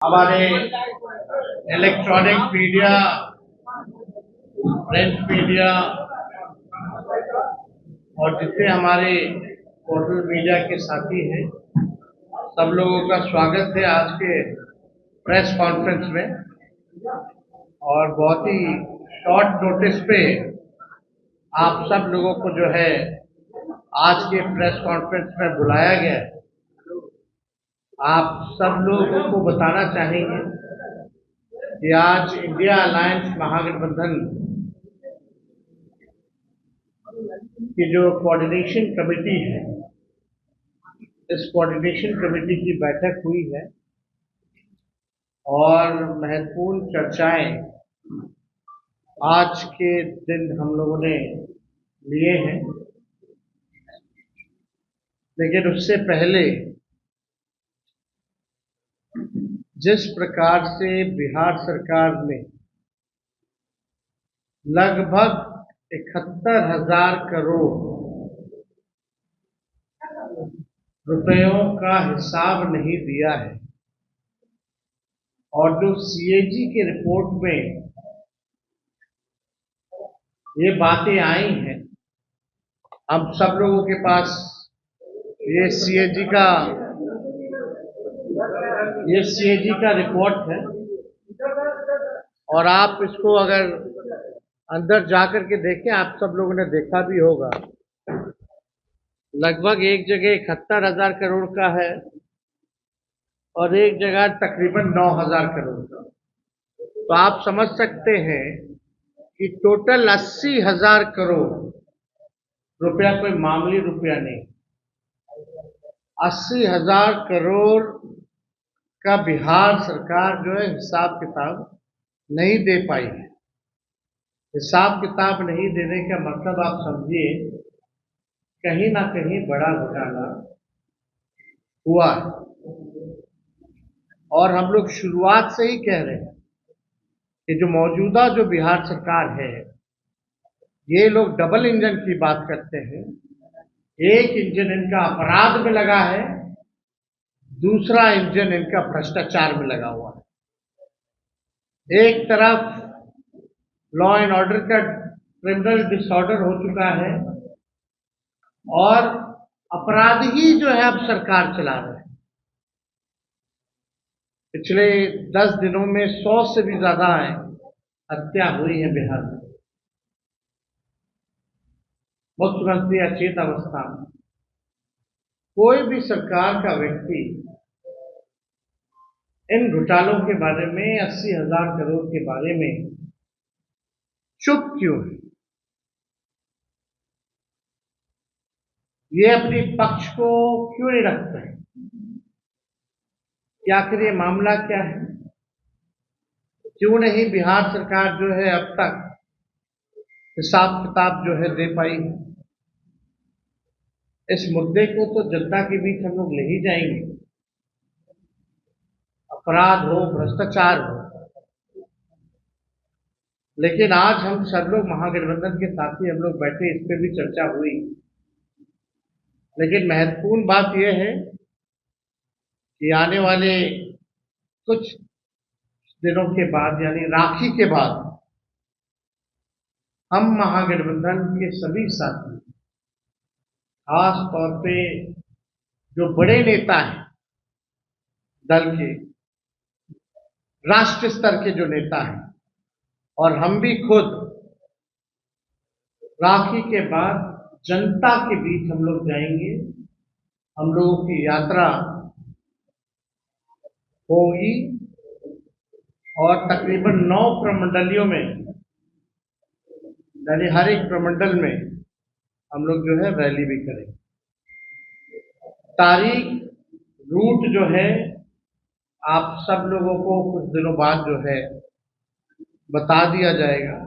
हमारे electronic media, print media और जितने हमारे पोर्टल मीडिया के साथी हैं, सब लोगों का स्वागत है आज के प्रेस कॉन्फ्रेंस में। और बहुत ही शॉर्ट नोटिस पे आप सब लोगों को जो है आज के प्रेस कॉन्फ्रेंस में बुलाया गया है। आप सब लोगों को बताना चाहेंगे कि आज इंडिया अलायंस महागठबंधन की जो कोऑर्डिनेशन कमेटी है, इस कोऑर्डिनेशन कमेटी की बैठक हुई है और महत्वपूर्ण चर्चाएं आज के दिन हम लोगों ने लिए हैं। लेकिन उससे पहले जिस प्रकार से बिहार सरकार ने लगभग 71,000 करोड़ रुपयों का हिसाब नहीं दिया है और जो सीएजी की रिपोर्ट में ये बातें आई हैं, हम सब लोगों के पास ये सीएजी का रिपोर्ट है और आप इसको अगर अंदर जाकर के देखें, आप सब लोगों ने देखा भी होगा, लगभग एक जगह 71,000 करोड़ का है और एक जगह तकरीबन 9,000 करोड़ का। तो आप समझ सकते हैं कि टोटल 80,000 करोड़ रुपया कोई मामूली रुपया नहीं। 80,000 करोड़ का बिहार सरकार जो है हिसाब किताब नहीं दे पाई है। हिसाब किताब नहीं देने का मतलब आप समझिए कहीं ना कहीं बड़ा घोटाला हुआ है। और हम लोग शुरुआत से ही कह रहे हैं कि जो मौजूदा जो बिहार सरकार है, ये लोग डबल इंजन की बात करते हैं। एक इंजन इनका अपराध में लगा है, दूसरा इंजन इनका भ्रष्टाचार में लगा हुआ है। एक तरफ लॉ एंड ऑर्डर का क्रिमिनल डिसऑर्डर हो चुका है और अपराधी जो है अब सरकार चला रहे हैं। पिछले 10 दिनों में 100 से भी ज्यादा हत्या हुई है बिहार में। मुख्यमंत्री अचेत अवस्था में कोई भी सरकार का व्यक्ति इन घोटालों के बारे में, 80,000 करोड़ के बारे में चुप क्यों है? ये अपनी पक्ष को क्यों नहीं रखते हैं कि आखिर ये मामला क्या है? क्यों नहीं बिहार सरकार जो है अब तक हिसाब किताब जो है दे पाई? इस मुद्दे को तो जनता के बीच हम लोग ले ही जाएंगे। अपराध हो, भ्रष्टाचार हो, लेकिन आज हम सब लोग महागठबंधन के साथी हम लोग बैठे, इस पर भी चर्चा हुई। लेकिन महत्वपूर्ण बात यह है कि आने वाले कुछ दिनों के बाद, यानी राखी के बाद, हम महागठबंधन के सभी साथी, खास तौर पे जो बड़े नेता हैं दल के, राष्ट्रीय स्तर के जो नेता हैं, और हम भी खुद राखी के बाद जनता के बीच हम लोग जाएंगे। हम लोगों की यात्रा होगी और तकरीबन 9 प्रमंडलियों में, यानी हर एक प्रमंडल में हम लोग जो है रैली भी करेंगे। तारीख, रूट जो है आप सब लोगों को कुछ दिनों बाद जो है बता दिया जाएगा।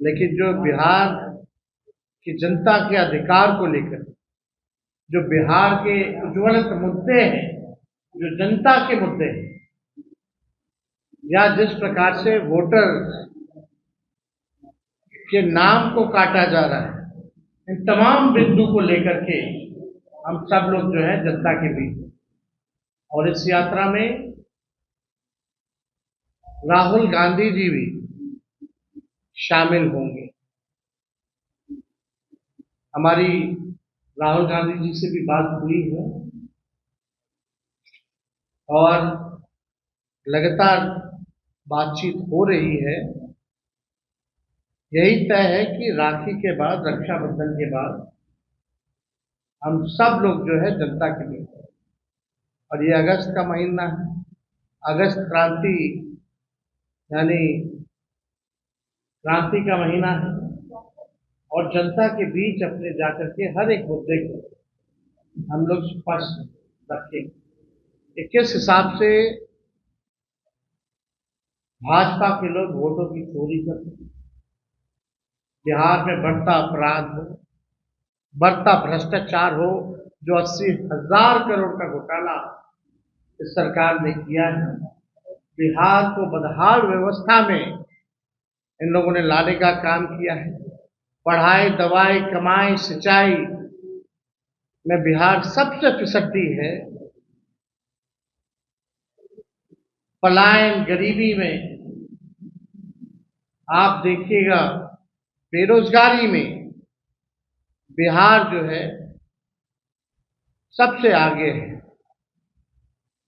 लेकिन जो बिहार की जनता के अधिकार को लेकर, जो बिहार के उज्ज्वलित मुद्दे हैं, जो जनता के मुद्दे हैं, या जिस प्रकार से वोटर के नाम को काटा जा रहा है, इन तमाम बिंदु को लेकर के हम सब लोग जो है जनता के बीच, और इस यात्रा में राहुल गांधी जी भी शामिल होंगे। हमारी राहुल गांधी जी से भी बात हुई है और लगातार बातचीत हो रही है। यही तय है कि राखी के बाद, रक्षाबंधन के बाद हम सब लोग जो है जनता के लिए, और ये अगस्त का महीना है, अगस्त क्रांति यानी क्रांति का महीना है, और जनता के बीच अपने जाकर के हर एक मुद्दे को हम लोग स्पष्ट रखेंगे कि किस हिसाब से भाजपा के लोग वोटों की चोरी करते हैं, बिहार में बढ़ता अपराध हो, बढ़ता भ्रष्टाचार हो, जो 80,000 करोड़ का घोटाला इस सरकार ने किया है, बिहार को बदहाल व्यवस्था में इन लोगों ने लाने का काम किया है। पढ़ाई, दवाई, कमाई, सिंचाई में बिहार सबसे पिछड़ी है। पलायन, गरीबी में आप देखिएगा, बेरोजगारी में बिहार जो है सबसे आगे है।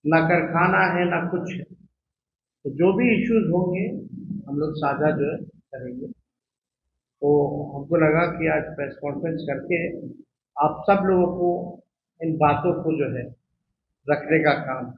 ना कारखाना है, ना कुछ है। तो जो भी इश्यूज होंगे हम लोग साझा जो है करेंगे। तो हमको लगा कि आज प्रेस कॉन्फ्रेंस करके आप सब लोगों को इन बातों को जो है रखने का काम